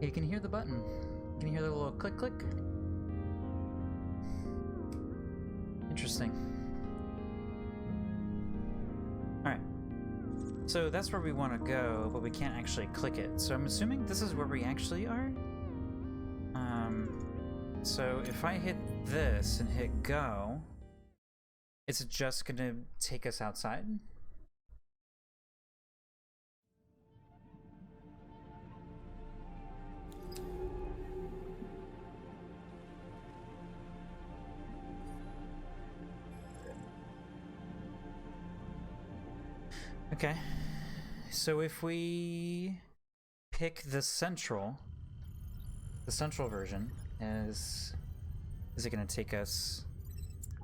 You can hear the button. You can hear the little click click. Interesting. Alright. So that's where we want to go, but we can't actually click it. So I'm assuming this is where we actually are? So if I hit this and hit go, is it just gonna take us outside? Okay, so if we pick the central version, is it going to take us?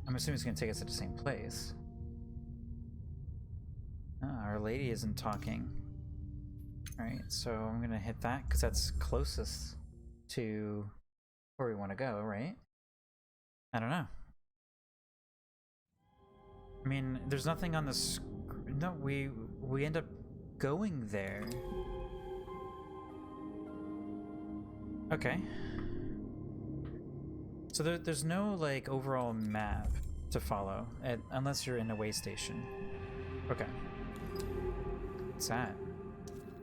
I'm assuming it's going to take us to the same place. Our lady isn't talking. All right, so I'm going to hit that because that's closest to where we want to go, right? I don't know. I mean, there's nothing on the screen. No, we end up going there. Okay. So there's no like overall map to follow unless you're in a way station. Okay. What's that?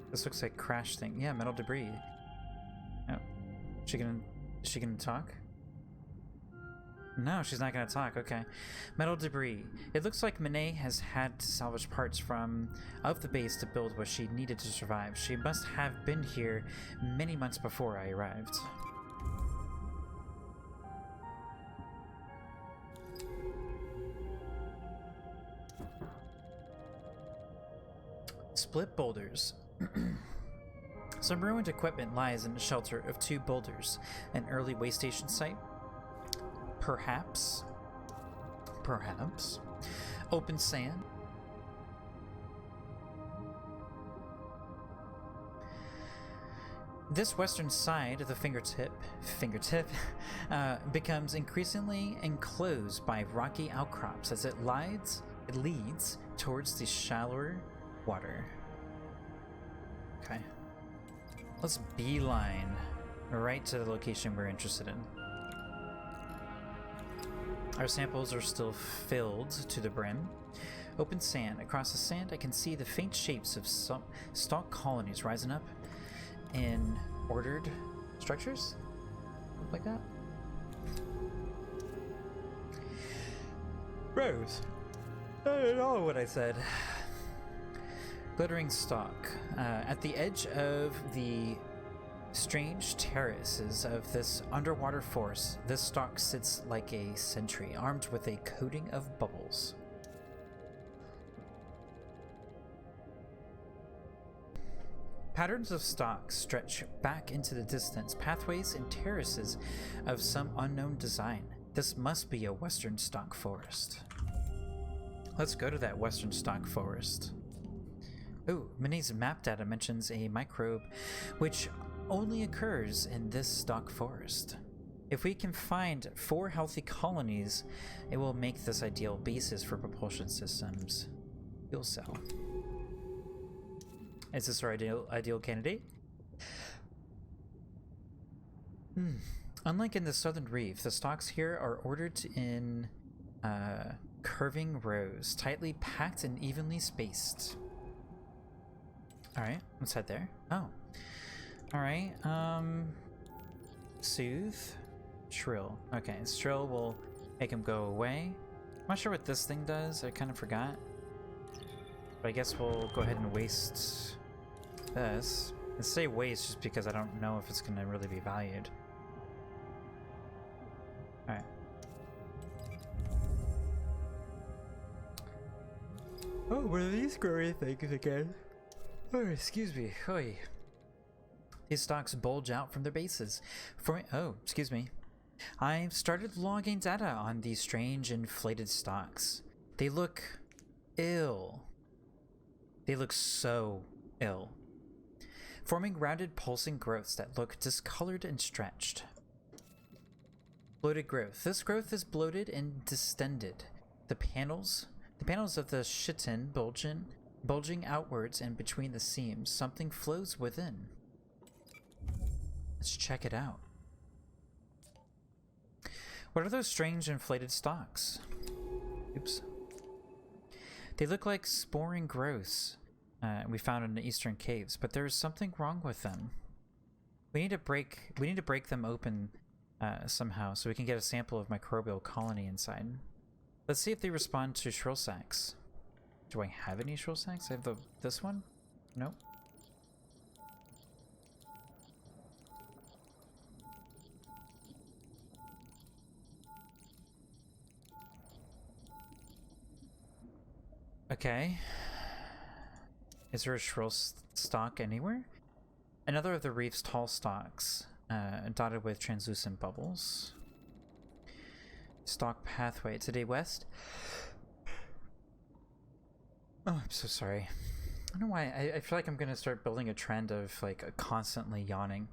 This looks like crash thing. Yeah, metal debris. Oh. Is she gonna talk? No, she's not gonna talk. Okay. Metal debris. It looks like Monet has had to salvage parts of the base to build what she needed to survive. She must have been here many months before I arrived. Split boulders. Some ruined equipment lies in the shelter of 2 boulders. An early way station site? Perhaps. Open sand. This western side of the fingertip becomes increasingly enclosed by rocky outcrops as it leads towards the shallower water. Okay. Let's beeline right to the location we're interested in. Our samples are still filled to the brim. Open sand. Across the sand, I can see the faint shapes of some stalk colonies rising up in ordered structures. Look like that. Rose. I don't know what I said. Glittering stalk. At the edge of the strange terraces of this underwater forest, this stalk sits like a sentry, armed with a coating of bubbles. Patterns of stalks stretch back into the distance, pathways and terraces of some unknown design. This must be a western stalk forest. Let's go to that western stalk forest. Ooh, Minnie's map data mentions a microbe which only occurs in this stalk forest. If we can find 4 healthy colonies, it will make this ideal basis for propulsion systems. Fuel cell. Is this our ideal candidate? Unlike in the southern reef, the stalks here are ordered in curving rows, tightly packed and evenly spaced. Alright, let's head there. Oh. Alright, soothe, shrill. Okay, shrill will make him go away. I'm not sure what this thing does, I kind of forgot. But I guess we'll go ahead and waste this. I say waste just because I don't know if it's going to really be valued. Alright. Oh, what are these growing things again? Oh, excuse me. Oy. These stalks bulge out from their bases. Excuse me. I've started logging data on these strange inflated stalks. They look ill. They look so ill. Forming rounded pulsing growths that look discolored and stretched. Bloated growth. This growth is bloated and distended. The panels of the chitin bulging outwards and between the seams. Something flows within. Let's check it out. What are those strange inflated stalks? Oops. They look like sporing growths we found in the eastern caves, but there is something wrong with them. We need to break them open somehow so we can get a sample of microbial colony inside. Let's see if they respond to shrill sacs. Do I have any shrill sacs? I have this one? Nope. Okay. Is there a shrill stalk anywhere? Another of the reef's tall stalks, dotted with translucent bubbles. Stalk pathway. Today west? Oh, I'm so sorry. I don't know why. I feel like I'm gonna start building a trend of like constantly yawning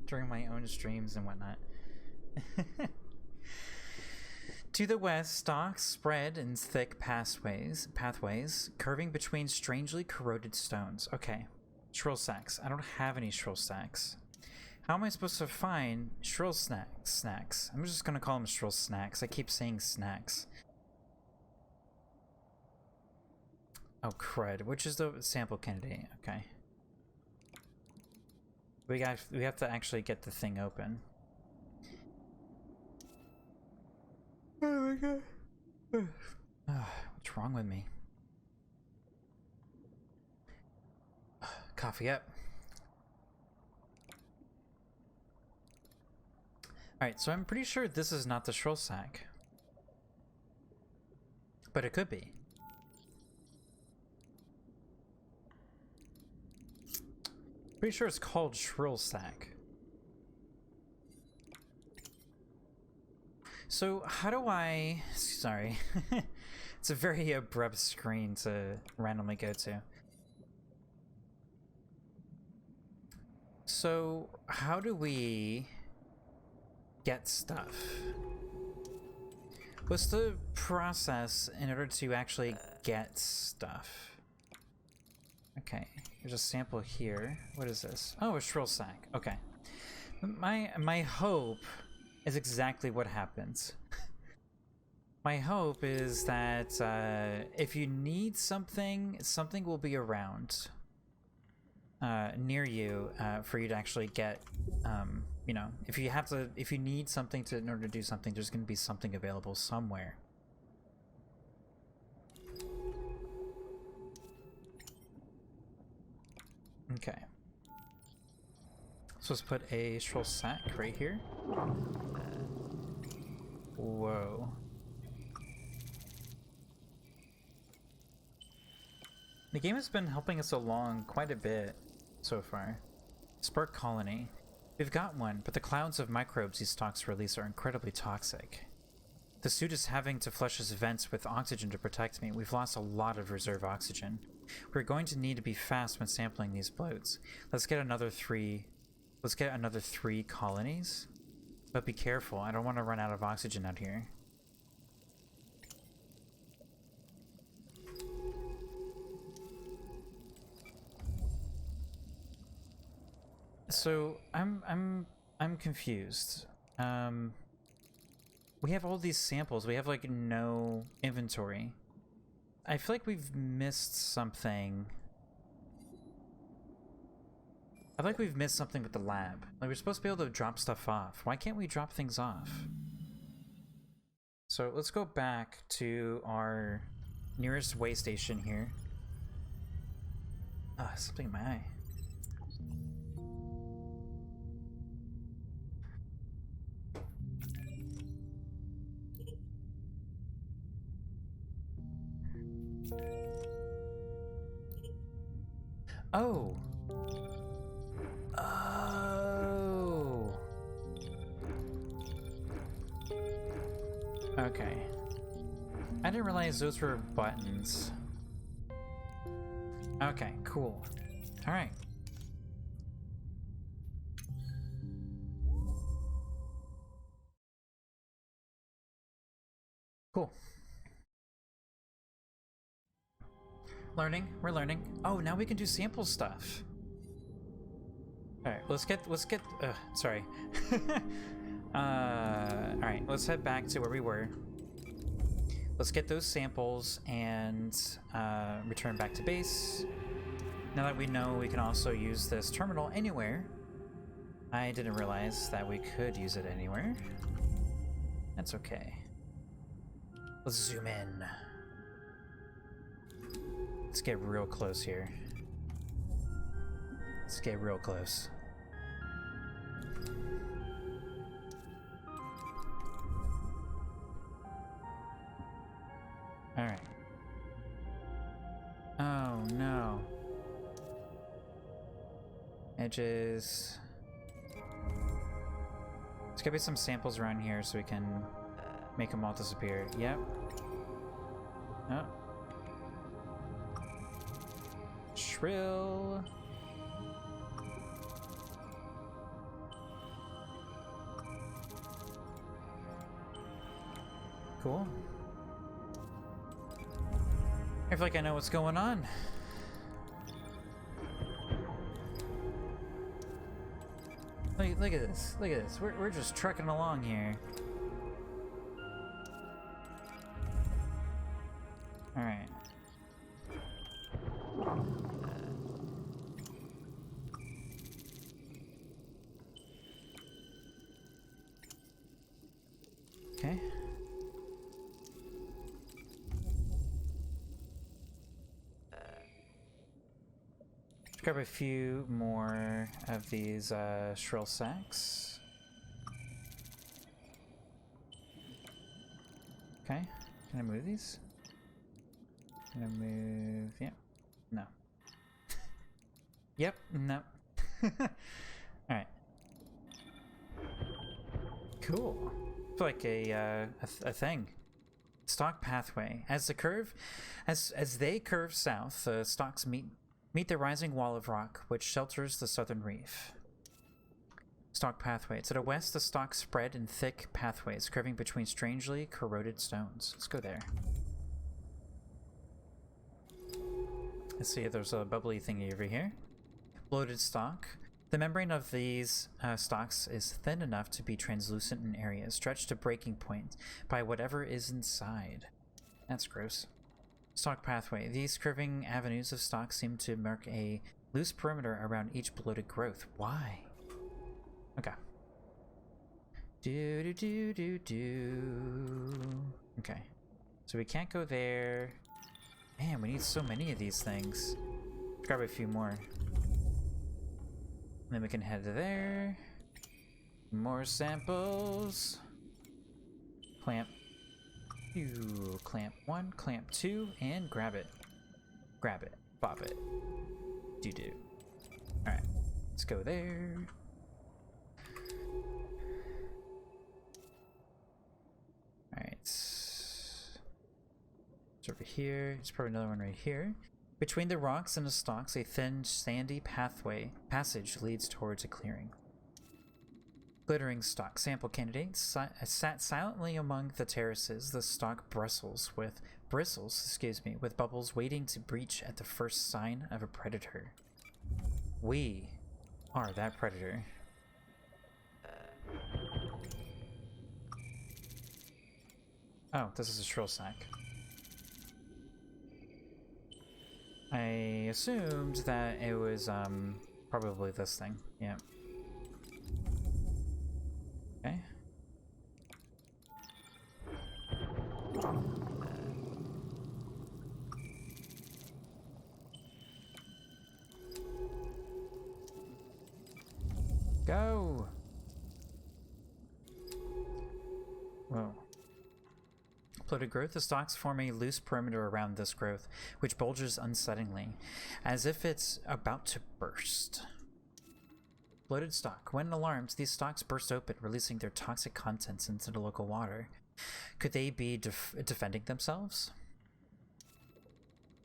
during my own streams and whatnot. To the west, stalks spread in thick pathways, curving between strangely corroded stones. Okay. Shrill sacs. I don't have any shrill sacs. How am I supposed to find shrill snacks? I'm just gonna call them shrill snacks. I keep saying snacks. Oh, crud. Which is the sample candidate? Okay. We have to actually get the thing open. Oh my god. What's wrong with me? Coffee up. Alright, so I'm pretty sure this is not the shrill sac. But it could be. Pretty sure it's called shrill sac. So how do I... Sorry. It's a very abrupt screen to randomly go to. So how do we get stuff? What's the process in order to actually get stuff? Okay, there's a sample here. What is this? Oh, a shrill sac. Okay. My hope is exactly what happens. My hope is that if you need something, something will be around near you for you to actually get. You know, if you need something in order to do something, there's going to be something available somewhere. Okay. So let's put a shrill sac right here. Whoa. The game has been helping us along quite a bit so far. Spark colony. We've got one, but the clouds of microbes these stalks release are incredibly toxic. The suit is having to flush its vents with oxygen to protect me. We've lost a lot of reserve oxygen. We're going to need to be fast when sampling these bloats. Let's get another three colonies. But be careful, I don't want to run out of oxygen out here. So I'm confused. We have all these samples. We have like no inventory. I feel like we've missed something. I feel like we've missed something with the lab. Like we're supposed to be able to drop stuff off. Why can't we drop things off? So let's go back to our nearest way station here. Ah, something in my eye. Oh. Oh. Okay. I didn't realize those were buttons. Okay, cool. All right. Cool. Learning, we're learning. Oh, now we can do sample stuff. Alright, let's get, sorry. Alright, let's head back to where we were. Let's get those samples and return back to base. Now that we know we can also use this terminal anywhere. I didn't realize that we could use it anywhere. That's okay. Let's zoom in. Let's get real close here. Let's get real close. Alright. Oh no. Edges. There's gotta be some samples around here so we can make them all disappear. Yep. Oh. Shrill. Cool. I feel like I know what's going on. Look at this. Look at this. We're just trucking along here. All right. Okay. Grab a few more of these shrill sacks. Okay, can I move these? Can I move? Yep. No. Yep. No. All right. Cool. It's like a thing. Stock pathway. As they curve south, the stalks meet the rising wall of rock, which shelters the southern reef. Stock pathway. To the west, the stalks spread in thick pathways, curving between strangely corroded stones. Let's go there. Let's see if there's a bubbly thingy over here. Bloated stalk. The membrane of these stalks is thin enough to be translucent in areas, stretched to breaking point by whatever is inside. That's gross. Stalk pathway. These curving avenues of stalks seem to mark a loose perimeter around each bloated growth. Why? Okay. Okay. So we can't go there. Man, we need so many of these things. Grab a few more. Then we can head to there. More samples. Clamp. You clamp 1, clamp 2, and grab it. Grab it. Pop it. Do. Alright. Let's go there. Alright. It's over here. There's probably another one right here. Between the rocks and the stalks, a thin, sandy passage leads towards a clearing. Glittering stalk. Sample candidate sat silently among the terraces. The stalk bristles with bubbles waiting to breach at the first sign of a predator. We are that predator. Oh, this is a shrill sack. I assumed that it was probably this thing. Yeah. Okay. Go. Whoa. Bloated growth. The stalks form a loose perimeter around this growth, which bulges unsettlingly, as if it's about to burst. Bloated stalk. When alarmed, these stalks burst open, releasing their toxic contents into the local water. Could they be defending themselves?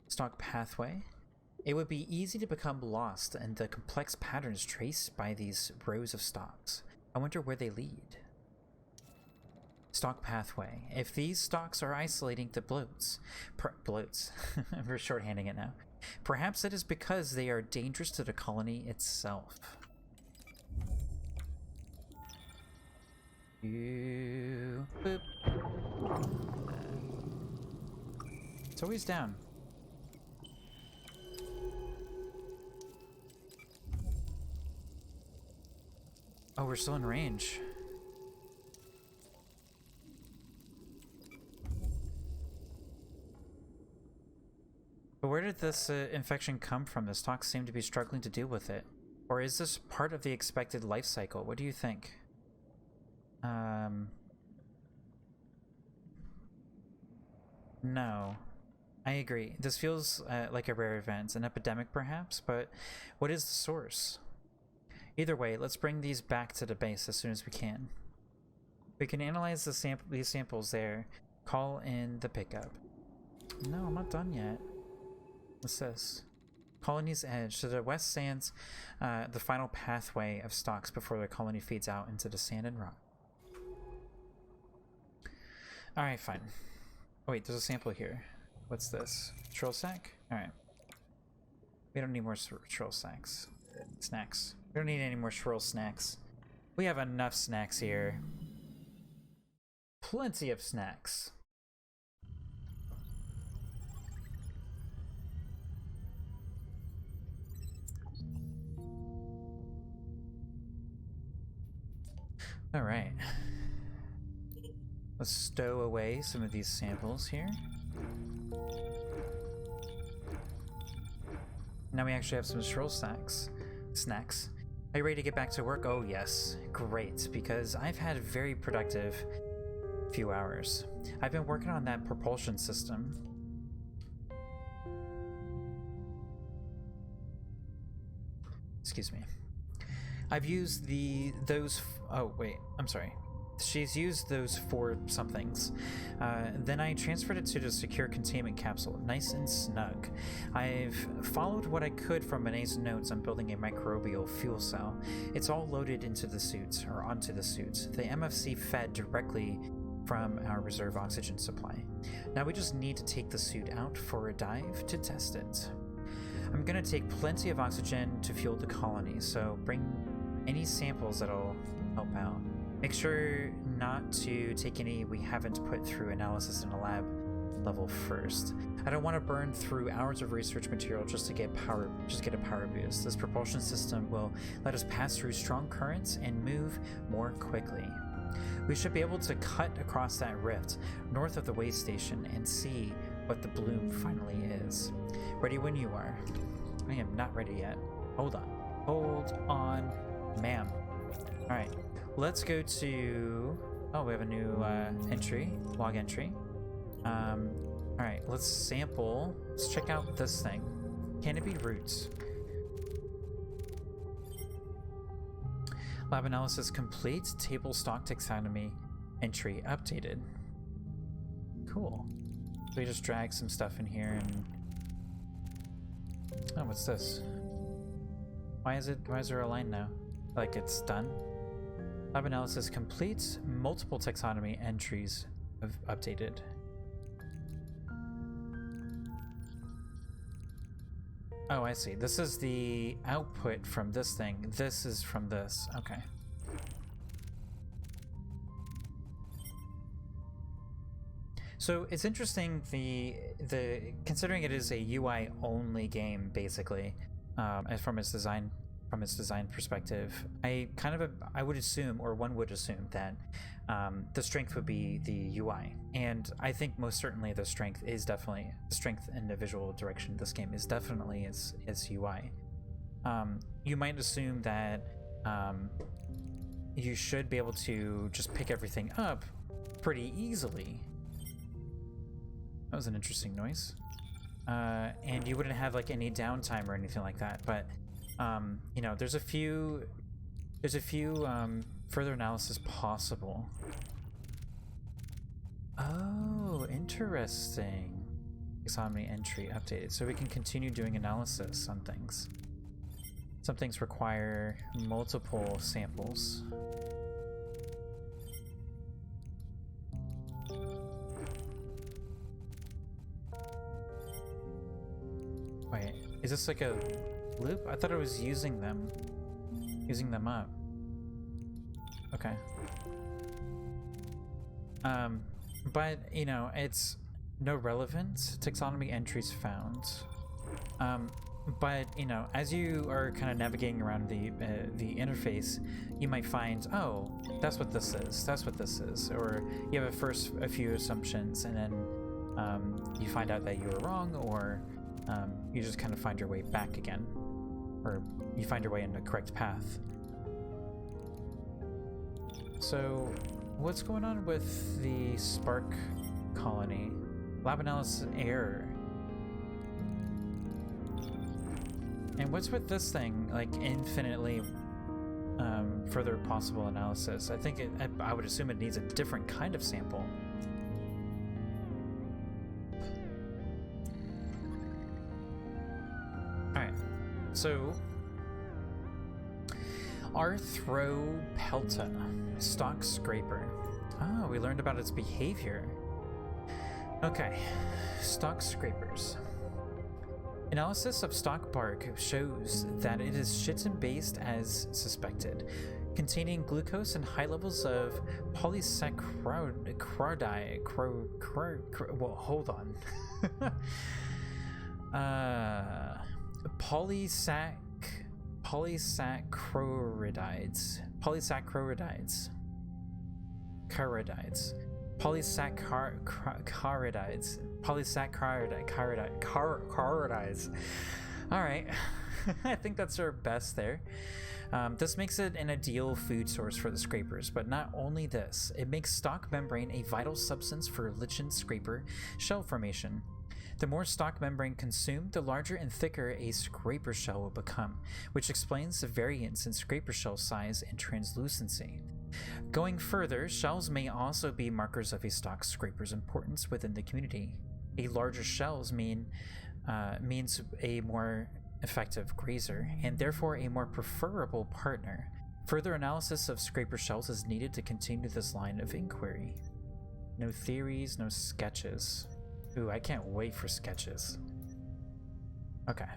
Stalk pathway. It would be easy to become lost in the complex patterns traced by these rows of stalks. I wonder where they lead. Stalk pathway. If these stalks are isolating the bloats, we're shorthanding it now. Perhaps it is because they are dangerous to the colony itself. You. Boop. It's always down. Oh, we're still in range. But where did this infection come from? The stocks seem to be struggling to deal with it. Or is this part of the expected life cycle? What do you think? No. I agree. This feels like a rare event, an epidemic perhaps, but what is the source? Either way, let's bring these back to the base as soon as we can. We can analyze these samples there. Call in the pickup. No, I'm not done yet. What's this? Colony's edge. To the west stands the final pathway of stocks before the colony feeds out into the sand and rock. Alright, fine. Oh wait, there's a sample here. What's this? Troll sack? Alright. We don't need more troll sacks. Snacks. We don't need any more troll snacks. We have enough snacks here. Plenty of snacks. Alright. Let's stow away some of these samples here. Now we actually have some troll snacks. Are you ready to get back to work? Oh yes, great, because I've had a very productive few hours. I've been working on that propulsion system. Excuse me. I've used oh wait, I'm sorry. She's used those for somethings. Then I transferred it to the secure containment capsule, nice and snug. I've followed what I could from Moné's notes on building a microbial fuel cell. It's all loaded into the suits, or onto the suits. The MFC fed directly from our reserve oxygen supply. Now we just need to take the suit out for a dive to test it. I'm gonna take plenty of oxygen to fuel the colony, so bring any samples that'll help out. Make sure not to take any we haven't put through analysis in a lab level first. I don't want to burn through hours of research material just to get a power boost. This propulsion system will let us pass through strong currents and move more quickly. We should be able to cut across that rift north of the way station and see what the bloom finally is. Ready when you are. I am not ready yet. Hold on, ma'am. Alright. Let's go to... Oh, we have a new log entry. Alright, let's sample. Let's check out this thing. Can it be roots? Lab analysis complete. Table stock taxonomy entry updated. Cool. So we just drag some stuff in here and... Oh, what's this? Why is there a line now? Like it's done? Lab analysis complete. Multiple taxonomy entries have updated. Oh, I see. This is the output from this thing. This is from this. Okay. So it's interesting considering it is a UI only game basically, from its design perspective. I would assume, or one would assume, that the strength would be the UI, and I think most certainly the strength in the visual direction of this game is definitely its UI. You might assume that you should be able to just pick everything up pretty easily. That was an interesting noise. And you wouldn't have like any downtime or anything like that, but you know, there's a few further analysis possible. Oh, interesting. Taxonomy entry updated, so we can continue doing analysis on things. Some things require multiple samples. Wait, is this like a loop? I thought I was using them up. Okay. But, you know, it's no relevant taxonomy entries found. But, you know, as you are kind of navigating around the interface, you might find, oh, that's what this is, that's what this is. Or you have a few assumptions, and then you find out that you were wrong, or you just kind of find your way back again. Or you find your way in the correct path. So, what's going on with the Spark colony? Lab analysis error. And what's with this thing, like infinitely further possible analysis? I think I would assume it needs a different kind of sample. Alright, so Arthropelta, stock scraper. Oh, we learned about its behavior. Okay, stock scrapers. Analysis of stock bark shows that it is chitin-based as suspected, containing glucose and high levels of polysaccharide. Well, hold on. Polysaccharides. Polysaccharides. All right. I think that's our best there. This makes it an ideal food source for the scrapers, but not only this, it makes stalk membrane a vital substance for lichen scraper shell formation. The more stalk membrane consumed, the larger and thicker a scraper shell will become, which explains the variance in scraper shell size and translucency. Going further, shells may also be markers of a stalk scraper's importance within the community. A larger shells means a more effective grazer, and therefore a more preferable partner. Further analysis of scraper shells is needed to continue this line of inquiry. No theories, no sketches. Ooh, I can't wait for sketches. Okay.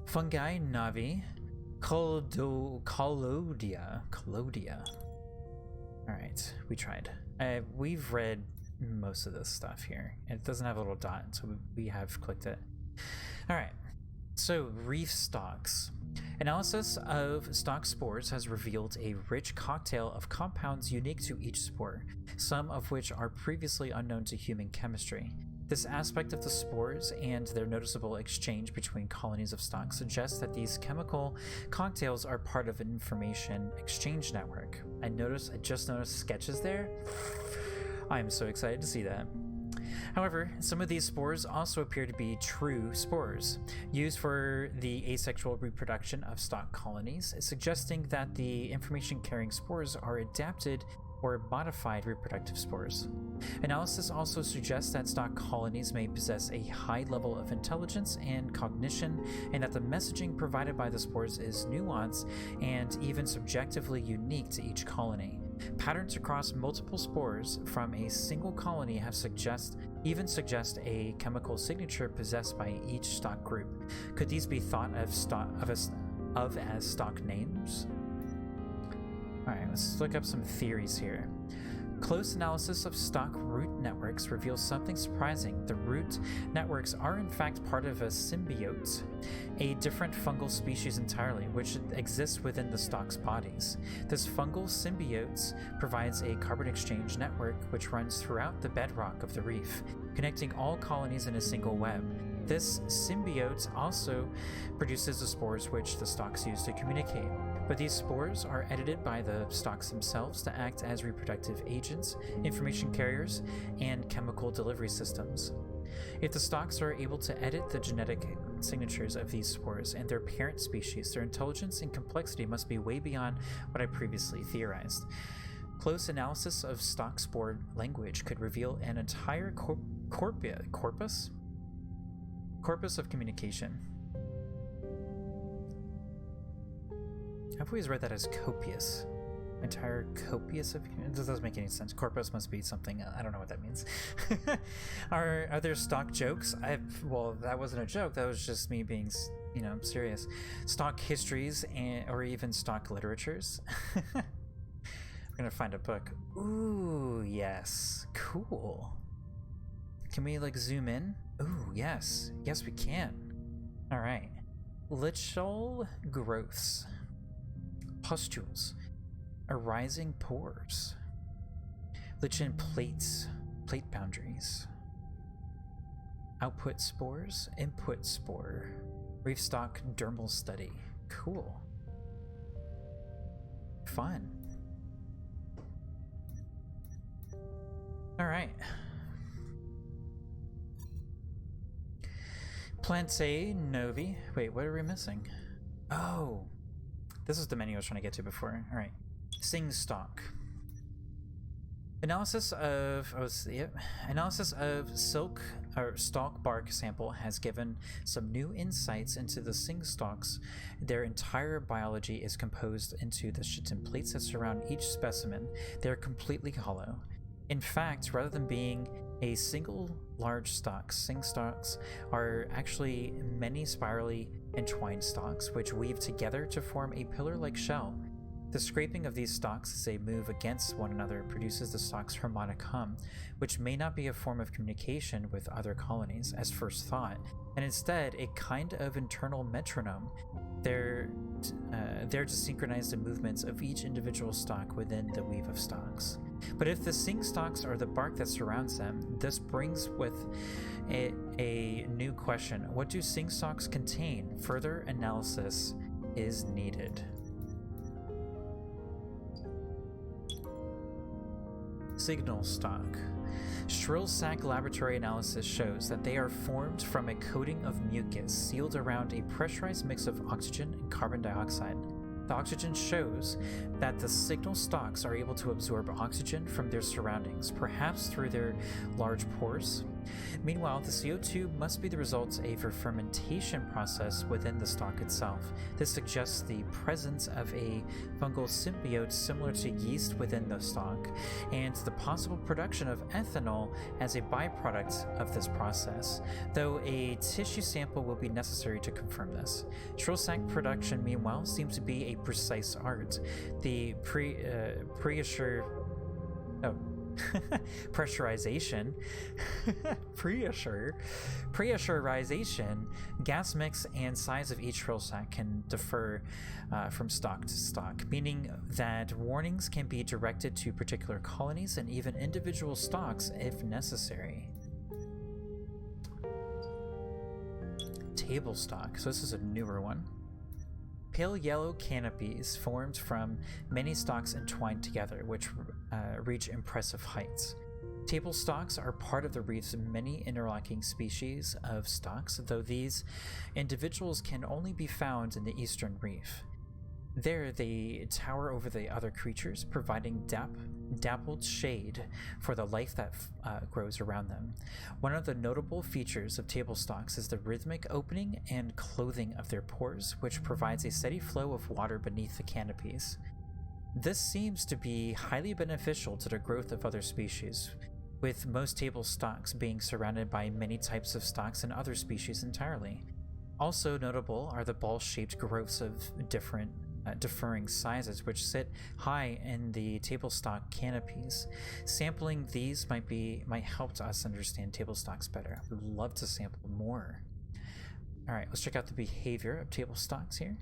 Fungi Navi. Collodia. Alright, we tried. We've read most of this stuff here. It doesn't have a little dot, so we have clicked it. Alright, so reef stalks. Analysis of stalk spores has revealed a rich cocktail of compounds unique to each spore, some of which are previously unknown to human chemistry. This aspect of the spores and their noticeable exchange between colonies of stalks suggests that these chemical cocktails are part of an information exchange network. I just noticed sketches there. I am so excited to see that. However, some of these spores also appear to be true spores, used for the asexual reproduction of stalk colonies, suggesting that the information-carrying spores are adapted or modified reproductive spores. Analysis also suggests that stalk colonies may possess a high level of intelligence and cognition, and that the messaging provided by the spores is nuanced and even subjectively unique to each colony. Patterns across multiple spores from a single colony have suggest a chemical signature possessed by each stock group. Could these be thought of as stock names? Alright, let's look up some theories here. Close analysis of stock root networks reveals something surprising. The root networks are in fact part of a symbiote, a different fungal species entirely, which exists within the stock's bodies. This fungal symbiote provides a carbon exchange network which runs throughout the bedrock of the reef, connecting all colonies in a single web. This symbiote also produces the spores which the stalks use to communicate. But these spores are edited by the stalks themselves to act as reproductive agents, information carriers, and chemical delivery systems. If the stalks are able to edit the genetic signatures of these spores and their parent species, their intelligence and complexity must be way beyond what I previously theorized. Close analysis of stalk spore language could reveal an entire corpus of communication. I've always read that as copious. Entire copious of... It doesn't make any sense. Corpus must be something... I don't know what that means. Are there stock jokes? Well, that wasn't a joke. That was just me being, serious. Stock histories or even stock literatures. We're gonna find a book. Ooh, yes. Cool. Can we, like, zoom in? Ooh, yes. Yes, we can. Alright. Lichal growths. Pustules. Arising pores. Lichen plates. Plate boundaries. Output spores. Input spore. Reef stock dermal study. Cool. Fun. Alright. Plante Novi. Wait, what are we missing? Oh, this is the menu I was trying to get to before. Alright. Sing stock. Analysis of silk or stalk bark sample has given some new insights into the sing stalks. Their entire biology is composed into the chitin plates that surround each specimen. They are completely hollow. In fact, rather than being a single large stalk, sing stalks are actually many spirally entwined stalks which weave together to form a pillar-like shell. The scraping of these stalks as they move against one another produces the stalk's harmonic hum, which may not be a form of communication with other colonies as first thought, and instead a kind of internal metronome. They're there to synchronize the movements of each individual stalk within the weave of stalks. But if the sing stalks are the bark that surrounds them, this brings with a new question. What do sing stalks contain? Further analysis is needed. Signal stalk. Shrill sac laboratory analysis shows that they are formed from a coating of mucus sealed around a pressurized mix of oxygen and carbon dioxide. The oxygen shows that the signal stalks are able to absorb oxygen from their surroundings, perhaps through their large pores. Meanwhile, the CO2 must be the result of a fermentation process within the stalk itself. This suggests the presence of a fungal symbiote similar to yeast within the stalk, and the possible production of ethanol as a byproduct of this process, though a tissue sample will be necessary to confirm this. Shrill sac production, meanwhile, seems to be a precise art. The pressurization, pressurization, gas mix, and size of each shrill sac can differ from stalk to stalk, meaning that warnings can be directed to particular colonies and even individual stalks if necessary. Table stalk. So this is a newer one. Pale yellow canopies formed from many stalks entwined together, which reach impressive heights. Table stalks are part of the reef's many interlocking species of stalks, though these individuals can only be found in the eastern reef. There, they tower over the other creatures, providing dappled shade for the life that grows around them. One of the notable features of table stalks is the rhythmic opening and clothing of their pores, which provides a steady flow of water beneath the canopies. This seems to be highly beneficial to the growth of other species, with most table stalks being surrounded by many types of stalks and other species entirely. Also notable are the ball-shaped growths of differing sizes which sit high in the table stalk canopies. Sampling these might help us understand table stalks better. I would love to sample more. Alright, let's check out the behavior of table stalks here.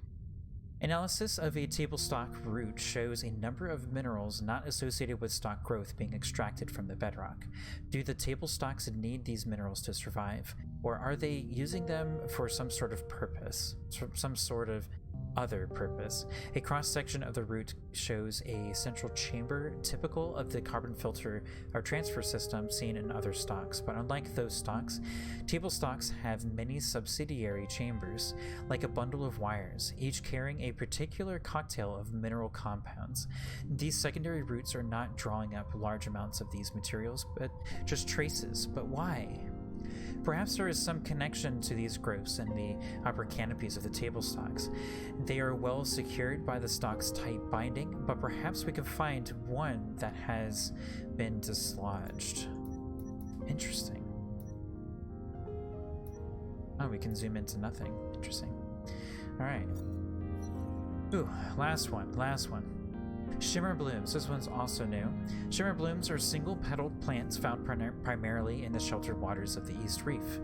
Analysis of a table stalk root shows a number of minerals not associated with stalk growth being extracted from the bedrock. Do the table stalks need these minerals to survive, or are they using them for some sort of purpose, some sort of other purpose? A cross-section of the root shows a central chamber typical of the carbon filter or transfer system seen in other stalks, but unlike those stalks, table stalks have many subsidiary chambers, like a bundle of wires, each carrying a particular cocktail of mineral compounds. These secondary roots are not drawing up large amounts of these materials, but just traces. But why? Perhaps there is some connection to these growths in the upper canopies of the table stalks. They are well secured by the stalk's tight binding, but perhaps we can find one that has been dislodged. Interesting. Oh, we can zoom into nothing. Interesting. Alright. Ooh, last one. Shimmer blooms. This one's also new. Shimmer blooms are single-petaled plants found primarily in the sheltered waters of the East Reef.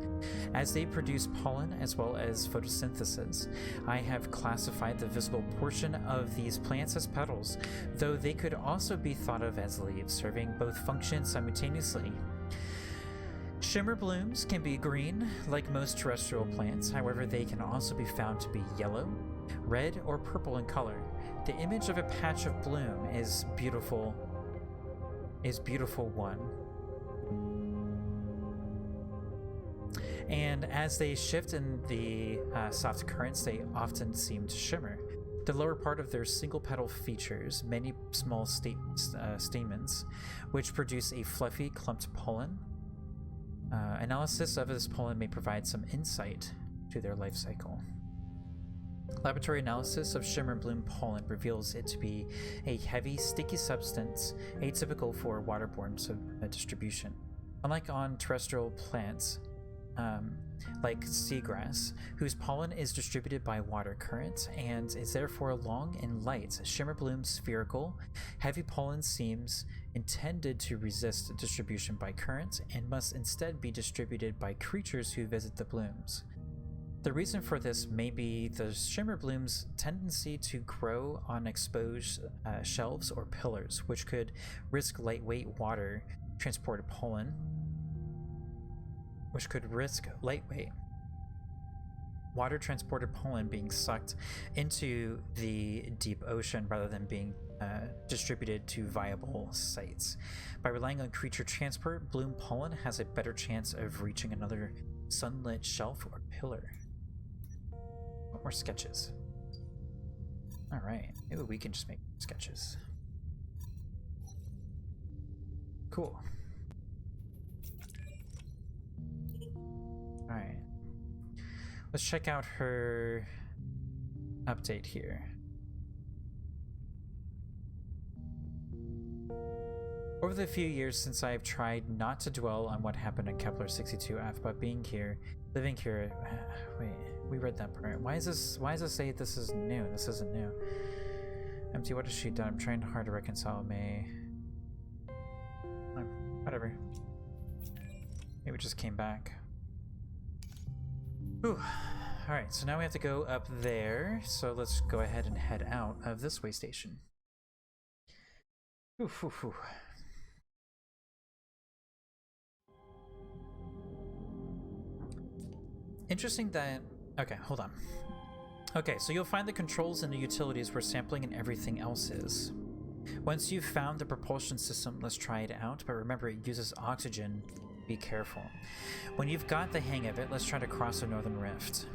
As they produce pollen as well as photosynthesis, I have classified the visible portion of these plants as petals, though they could also be thought of as leaves, serving both functions simultaneously. Shimmer blooms can be green, like most terrestrial plants. However, they can also be found to be yellow, red, or purple in color. The image of a patch of bloom is beautiful one. And as they shift in the soft currents, they often seem to shimmer. The lower part of their single petal features many small stamens, which produce a fluffy, clumped pollen. Analysis of this pollen may provide some insight to their life cycle. Laboratory analysis of shimmer bloom pollen reveals it to be a heavy, sticky substance, atypical for waterborne distribution. Unlike on terrestrial plants, like seagrass, whose pollen is distributed by water currents and is therefore long and light, shimmer bloom's spherical, heavy pollen seems intended to resist distribution by currents and must instead be distributed by creatures who visit the blooms. The reason for this may be the shimmer bloom's tendency to grow on exposed shelves or pillars, which could risk lightweight water transported pollen, being sucked into the deep ocean rather than being distributed to viable sites. By relying on creature transport, bloom pollen has a better chance of reaching another sunlit shelf or pillar. What more sketches? Alright, maybe we can just make sketches. Cool. Alright. Let's check out her update here. Over the few years since I've tried not to dwell on what happened in Kepler 62f, but living here, wait, we read that part. Why does this say this is new? This isn't new. Empty, what has she done? I'm trying hard to reconcile me. Whatever. Maybe it just came back. Whew. Alright, so now we have to go up there, so let's go ahead and head out of this way station. Oof, oof, oof. Interesting that... Okay, hold on. Okay, so you'll find the controls and the utilities where sampling and everything else is. Once you've found the propulsion system, let's try it out, but remember it uses oxygen. Be careful. When you've got the hang of it, let's try to cross the Northern Rift.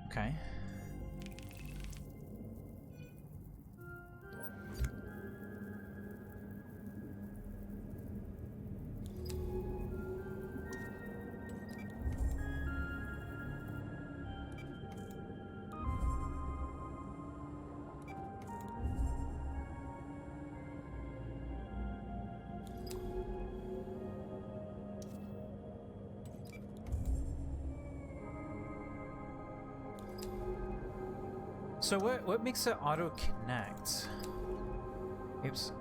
Okay. So what makes it auto-connect? Oops.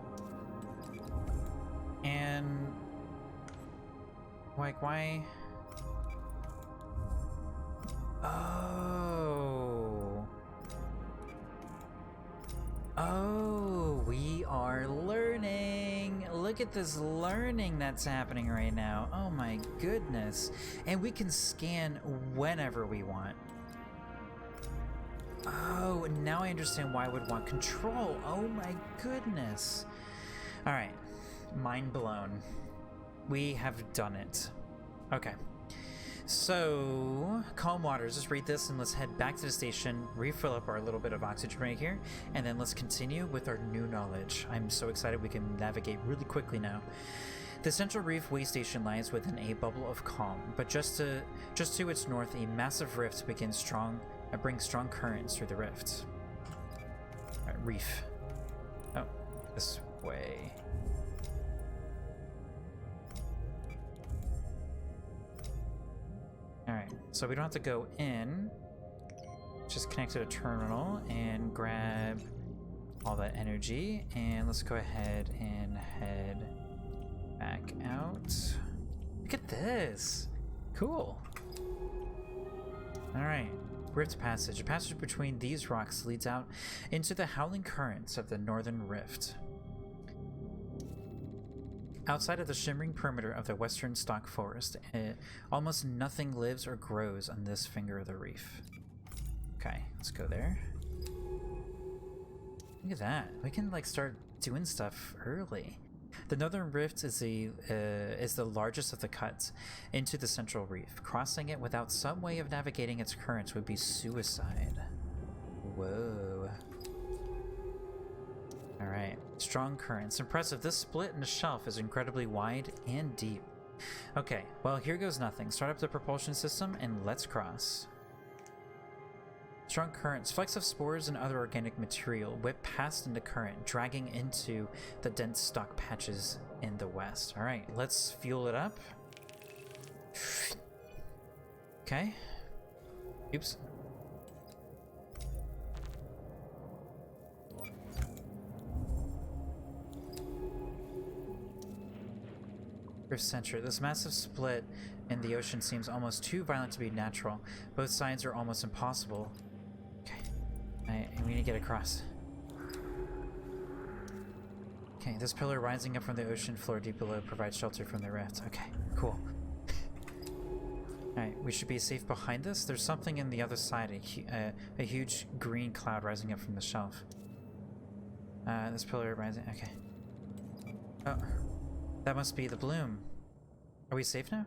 And... like, why... Oh... Oh, we are learning! Look at this learning that's happening right now. Oh my goodness. And we can scan whenever we want. Oh, now I understand why I would want control. Oh my goodness. Alright. Mind blown. We have done it. Okay. So, calm waters. Just read this and let's head back to the station, refill up our little bit of oxygen right here, and then let's continue with our new knowledge. I'm so excited we can navigate really quickly now. The Central Reef way station lies within a bubble of calm, but just to its north, a massive rift brings strong currents through the rift. Alright, reef. Oh, this way. Alright, so we don't have to go in. just connect to a terminal and grab all that energy, and let's go ahead and head back out. Look at this! Cool. Alright. Rift Passage. A passage between these rocks leads out into the howling currents of the Northern Rift. Outside of the shimmering perimeter of the western stock forest, almost nothing lives or grows on this finger of the reef. Okay, let's go there. Look at that. We can like start doing stuff early. The Northern Rift is the largest of the cuts into the central reef. Crossing it without some way of navigating its currents would be suicide. Whoa. Alright. Strong currents. Impressive. This split in the shelf is incredibly wide and deep. Okay, well here goes nothing. Start up the propulsion system and let's cross. Strong currents. Flecks of spores and other organic material whip past in the current, dragging into the dense stock patches in the west. Alright, let's fuel it up. Okay. Oops. Rift Center. This massive split in the ocean seems almost too violent to be natural. Both sides are almost impossible. And we need to get across. Okay, this pillar rising up from the ocean floor deep below provides shelter from the rift. Okay, cool. Alright, we should be safe behind this. There's something in the other side, a huge green cloud rising up from the shelf. This pillar rising, okay. Oh, that must be the bloom. Are we safe now?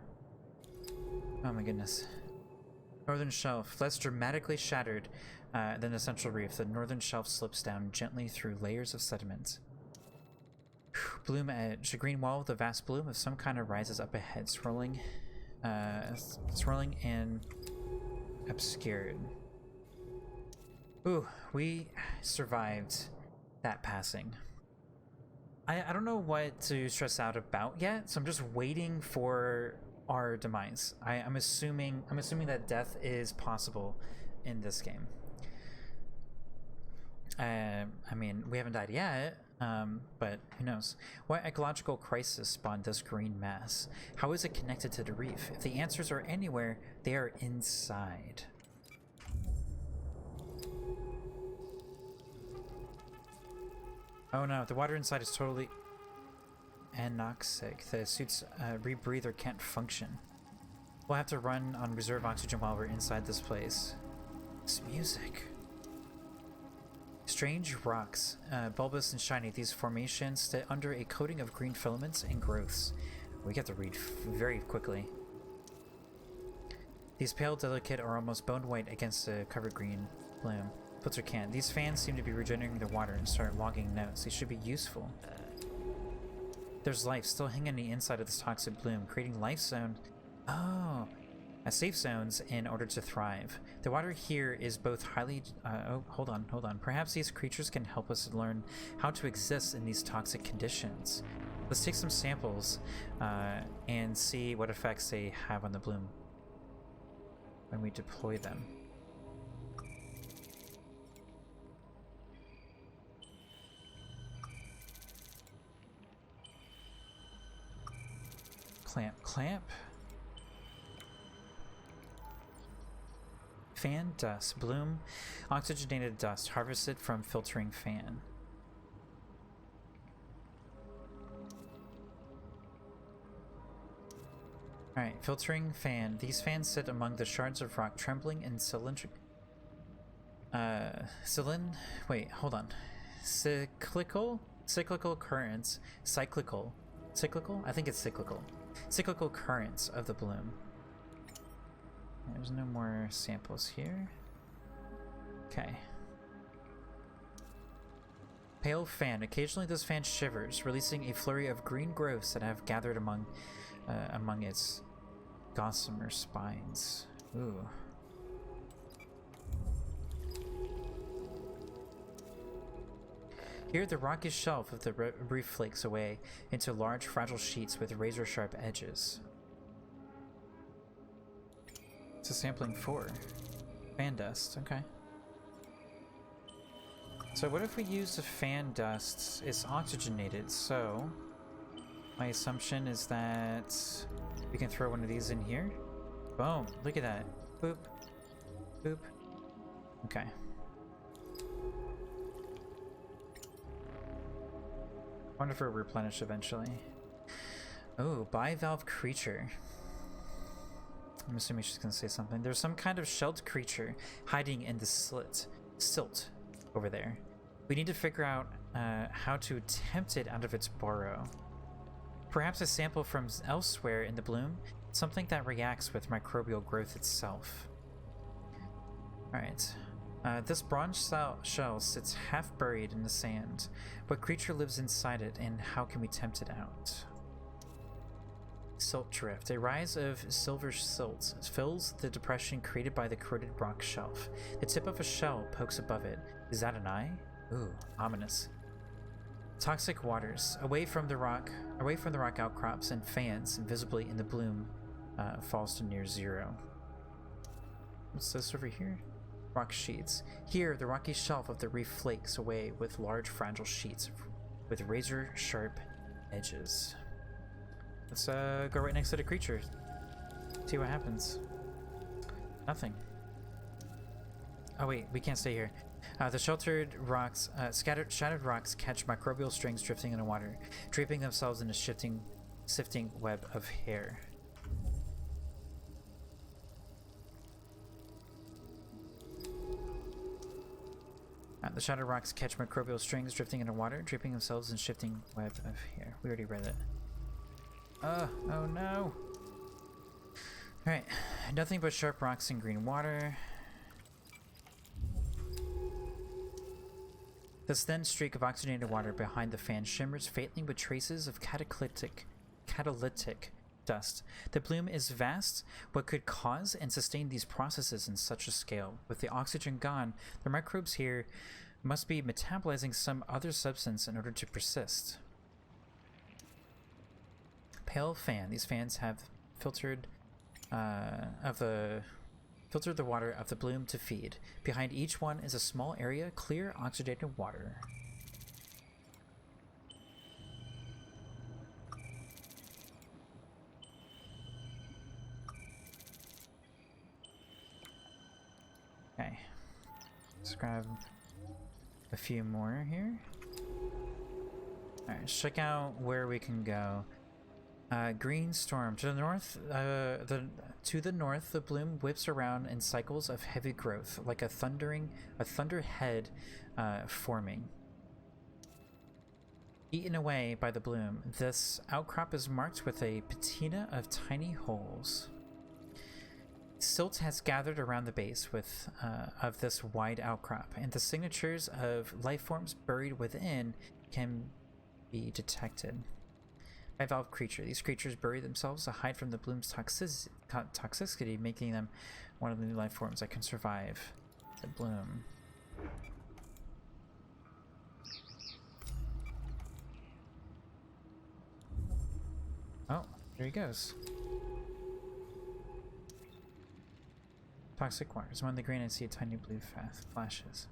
Oh my goodness. Northern shelf, less dramatically shattered than the central reef. The northern shelf slips down gently through layers of sediment. Bloom edge. A green wall with a vast bloom of some kind rises up ahead, swirling and obscured. Ooh, we survived that passing. I don't know what to stress out about yet, so I'm just waiting for our demise. I'm assuming that death is possible in this game. I mean, we haven't died yet, but who knows? What ecological crisis spawned this green mass? How is it connected to the reef? If the answers are anywhere, they are inside. Oh no, the water inside is totally anoxic. The suit's rebreather can't function. We'll have to run on reserve oxygen while we're inside this place. This music. Strange rocks, bulbous and shiny, these formations sit under a coating of green filaments and growths. We have to read very quickly. These pale, delicate, or almost bone white against the covered green bloom. Filter can. These fans seem to be regenerating the water and start logging notes. They should be useful. There's life still hanging on the inside of this toxic bloom, creating life zone. Oh, safe zones in order to thrive. The water here is both highly... oh, hold on. Perhaps these creatures can help us learn how to exist in these toxic conditions. Let's take some samples and see what effects they have on the bloom when we deploy them. Clamp. Fan dust. Bloom. Oxygenated dust harvested from filtering fan. Alright, filtering fan. These fans sit among the shards of rock, trembling in cylindrical... Wait, hold on. Cyclical currents. Cyclical? I think it's cyclical. Cyclical currents of the bloom. There's no more samples here. Okay. Pale fan. Occasionally this fan shivers, releasing a flurry of green growths that have gathered among its gossamer spines. Ooh. Here, the rocky shelf of the reef flakes away into large, fragile sheets with razor-sharp edges. It's a sampling 4. Fan dust, okay. So what if we use the fan dust? It's oxygenated, so my assumption is that we can throw one of these in here. Boom, look at that. Boop, boop. Okay. Wonder if it'll replenish eventually. Oh, bivalve creature. I'm assuming she's gonna say something. There's some kind of shelled creature hiding in the silt over there. We need to figure out how to tempt it out of its burrow. Perhaps a sample from elsewhere in the bloom, something that reacts with microbial growth itself. Alright. This bronze shell sits half buried in the sand. What creature lives inside it, and how can we tempt it out? Silt drift. A rise of silver silt fills the depression created by the corroded rock shelf. The tip of a shell pokes above it. Is that an eye? Ooh, ominous. Toxic waters. Away from the rock outcrops and fans invisibly in the bloom falls to near zero. What's this over here? Rock sheets. Here, the rocky shelf of the reef flakes away with large fragile sheets with razor-sharp edges. Let's go right next to the creature. See what happens. Nothing. Oh wait, we can't stay here. The shattered rocks catch microbial strings drifting in the water, draping themselves in a sifting web of hair. The shattered rocks catch microbial strings drifting in the water, draping themselves in a shifting web of hair. We already read it. Oh no! Alright, nothing but sharp rocks and green water. This thin streak of oxygenated water behind the fan shimmers faintly with traces of catalytic dust. The bloom is vast. What could cause and sustain these processes in such a scale? With the oxygen gone, the microbes here must be metabolizing some other substance in order to persist. Pale fan. These fans have filtered the water of the bloom to feed. Behind each one is a small area, clear, oxygenated water. Okay. Let's grab a few more here. Alright, let's check out where we can go. Green storm. To the north, the bloom whips around in cycles of heavy growth, like a thunderhead forming. Eaten away by the bloom, this outcrop is marked with a patina of tiny holes. Silt has gathered around the base of this wide outcrop, and the signatures of life forms buried within can be detected. Bivalve creature. These creatures bury themselves to hide from the bloom's toxicity, making them one of the new life forms that can survive the bloom. Oh, there he goes. Toxic waters. When the green, I see a tiny blue flashes.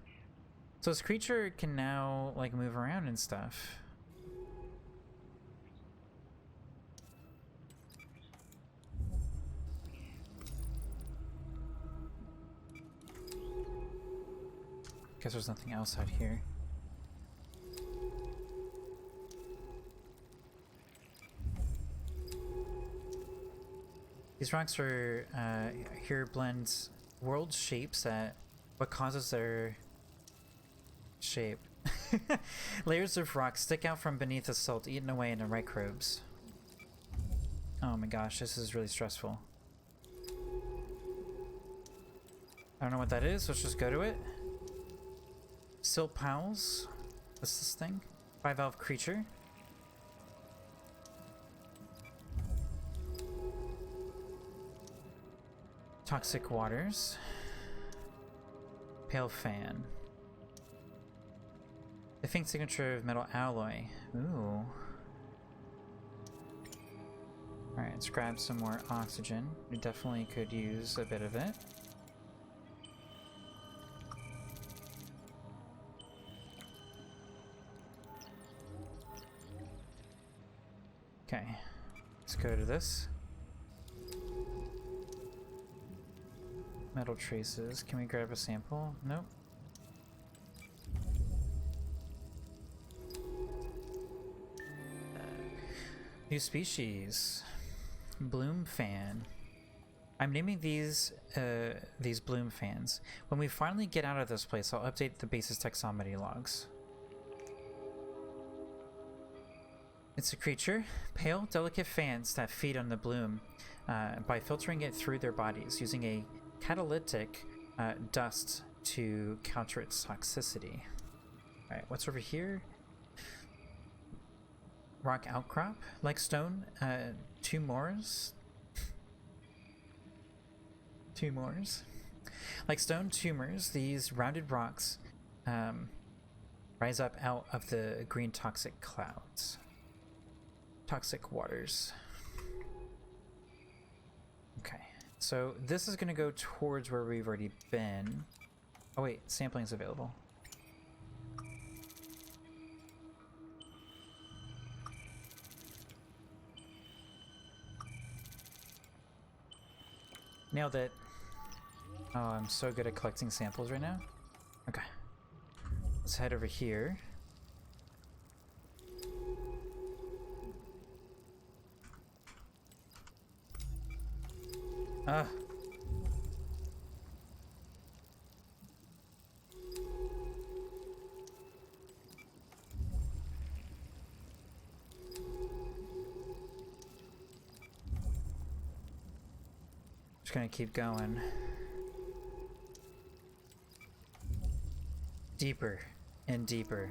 So this creature can now like move around and stuff. Guess there's nothing else out here. These rocks are here blend world shapes at what causes their shape. Layers of rock stick out from beneath the silt, eaten away into microbes. Oh my gosh, this is really stressful. I don't know what that is, let's just go to it. Silt pals. What's this thing? Bivalve creature. Toxic waters. Pale fan. The faint signature of metal alloy. Ooh. Alright, let's grab some more oxygen. We definitely could use a bit of it. go to this. Metal traces. Can we grab a sample? Nope. New species. Bloom fan. I'm naming these bloom fans. When we finally get out of this place, I'll update the base's taxonomy logs. It's a creature. Pale, delicate fans that feed on the bloom by filtering it through their bodies using a catalytic dust to counter its toxicity. Alright, what's over here? Rock outcrop. Like stone, tumors. Tumors. Like stone tumors, these rounded rocks rise up out of the green toxic clouds. Toxic waters. Okay, so this is going to go towards where we've already been. Oh wait, sampling's available. Nailed it. Oh, I'm so good at collecting samples right now. Okay. Let's head over here. Ah. Just gonna keep going. Deeper and deeper.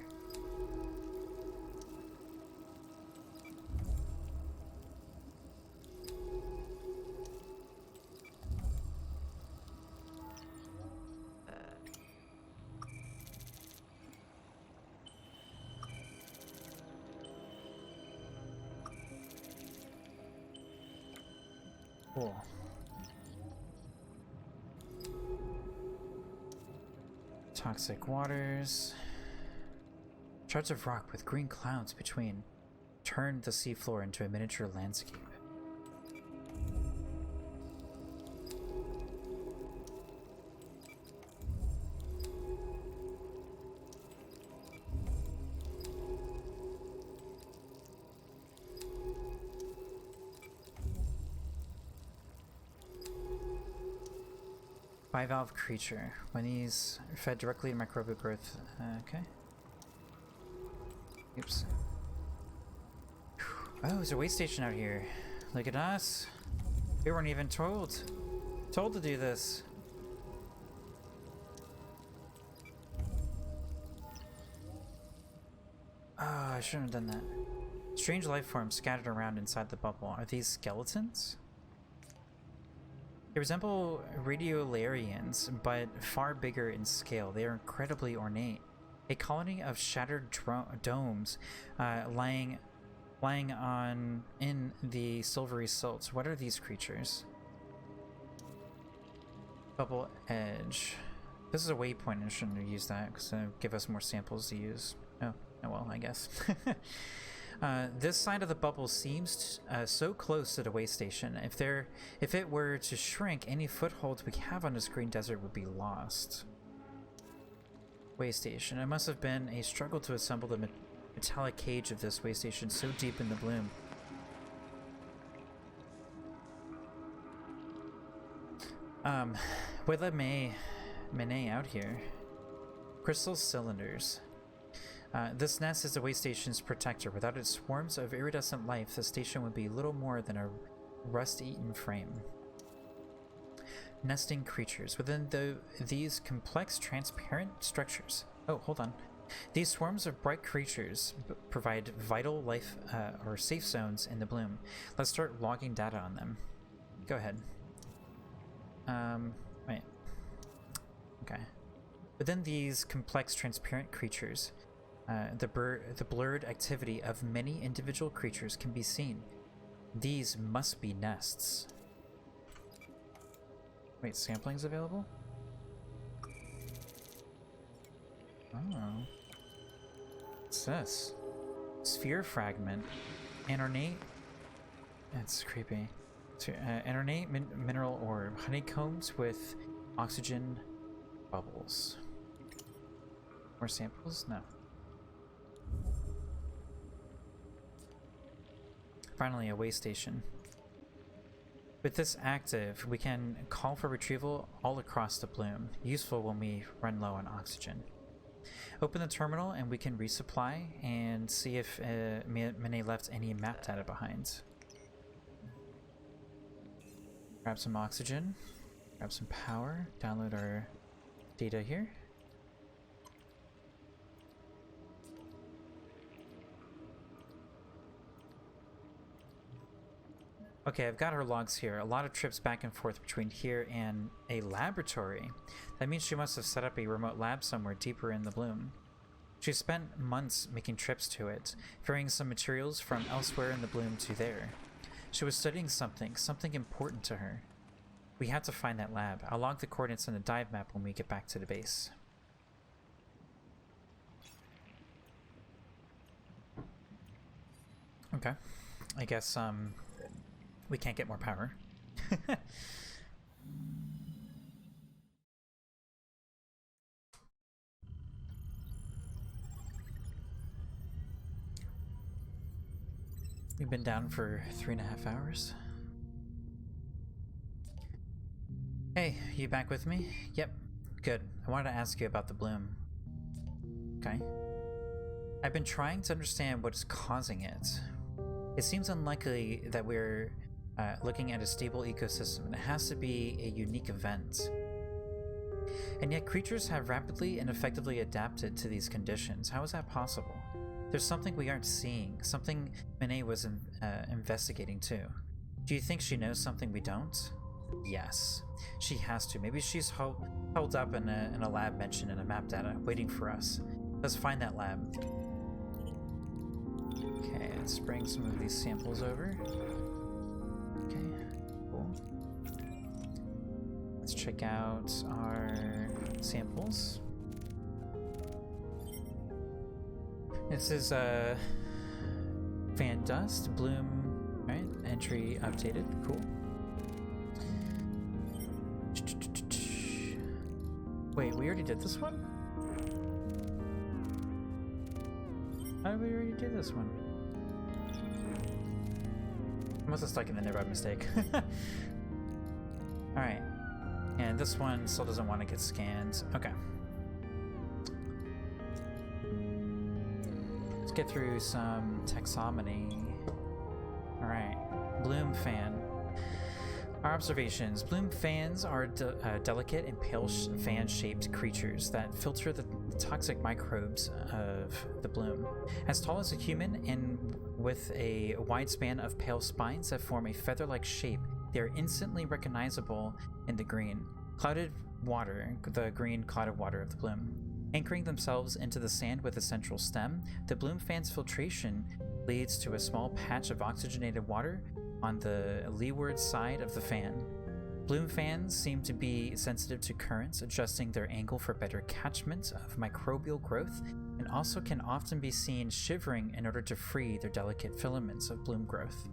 Cool. Toxic waters. Shards of rock with green clouds between turned the seafloor into a miniature landscape. Bivalve creature. When these are fed directly in microbial growth. Okay. Oops. Oh, there's a way station out here. Look at us. We weren't even told to do this. Oh, I shouldn't have done that. Strange life forms scattered around inside the bubble. Are these skeletons? They resemble radiolarians, but far bigger in scale. They are incredibly ornate. A colony of shattered domes lying on in the silvery silts. What are these creatures? Bubble edge. This is a waypoint. I shouldn't have used that because it'll give us more samples to use. Oh well, I guess. This side of the bubble seems so close to the way station. If it were to shrink, any foothold we have on this green desert would be lost. Way station. It must have been a struggle to assemble the metallic cage of this way station so deep in the bloom. What let Mene out here? Crystal cylinders. This nest is the way station's protector. Without its swarms of iridescent life, the station would be little more than a rust-eaten frame. Nesting creatures. Within these complex, transparent structures. Oh, hold on. These swarms of bright creatures provide vital life or safe zones in the bloom. Let's start logging data on them. Go ahead. Wait. Okay. Within these complex, transparent creatures, the blurred activity of many individual creatures can be seen. These must be nests. Wait, sampling's available? Oh. What's this? Sphere fragment. An ornate It's creepy. So, inernate mineral orb. Honeycombs with oxygen bubbles. More samples? No. Finally, a way station. With this active, we can call for retrieval all across the bloom, useful when we run low on oxygen. Open the terminal and we can resupply and see if Mine left any map data behind. Grab some oxygen, grab some power, download our data here. Okay, I've got her logs here. A lot of trips back and forth between here and a laboratory. That means she must have set up a remote lab somewhere deeper in the bloom. She spent months making trips to it, ferrying some materials from elsewhere in the bloom to there. She was studying something important to her. We have to find that lab. I'll log the coordinates in the dive map when we get back to the base. Okay. I guess, we can't get more power. We've been down for 3.5 hours. Hey, you back with me? Yep, good. I wanted to ask you about the bloom. Okay. I've been trying to understand what's causing it. It seems unlikely that we're looking at a stable ecosystem, and it has to be a unique event. And yet creatures have rapidly and effectively adapted to these conditions. How is that possible? There's something we aren't seeing, something Mine was investigating too. Do you think she knows something we don't? Yes, she has to. Maybe she's held up in a lab mentioned in a map data, waiting for us. Let's find that lab. Okay, let's bring some of these samples over. Okay, cool. Let's check out our samples. This is fan dust, bloom, right? Entry updated, cool. Wait, we already did this one? How did we already do this one? I must have stuck it in there by mistake. Alright. And this one still doesn't want to get scanned. Okay. Let's get through some taxonomy. Alright. Bloom fan. Our observations. Bloom fans are delicate and pale fan-shaped creatures that filter the toxic microbes of the bloom. As tall as a human and with a wide span of pale spines that form a feather-like shape, they are instantly recognizable in the green clouded water, the green clouded water of the bloom. Anchoring themselves into the sand with a central stem, the bloom fan's filtration leads to a small patch of oxygenated water on the leeward side of the fan. Bloom fans seem to be sensitive to currents, adjusting their angle for better catchment of microbial growth, and also can often be seen shivering in order to free their delicate filaments of bloom growth.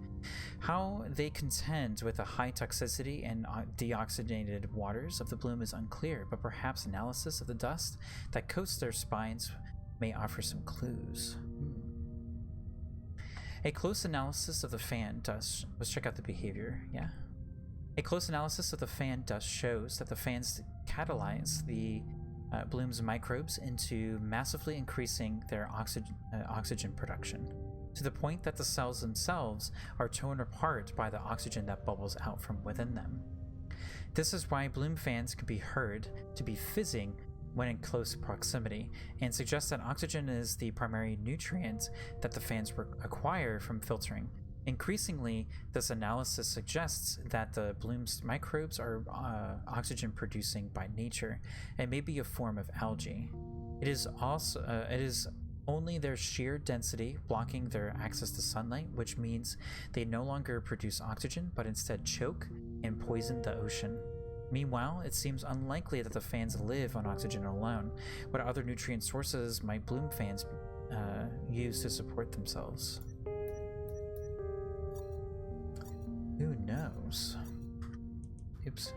How they contend with the high toxicity and deoxygenated waters of the bloom is unclear, but perhaps analysis of the dust that coats their spines may offer some clues. A close analysis of the fan dust, let's check out the behavior, yeah? A close analysis of the fan dust shows that the fans catalyze the bloom's microbes into massively increasing their oxygen production, to the point that the cells themselves are torn apart by the oxygen that bubbles out from within them. This is why bloom fans can be heard to be fizzing when in close proximity, and suggests that oxygen is the primary nutrient that the fans acquire from filtering. Increasingly, this analysis suggests that the bloom's microbes are oxygen producing by nature and may be a form of algae. It is only their sheer density blocking their access to sunlight, which means they no longer produce oxygen but instead choke and poison the ocean. Meanwhile, it seems unlikely that the fans live on oxygen alone. What other nutrient sources might bloom fans use to support themselves? Who knows? Oops.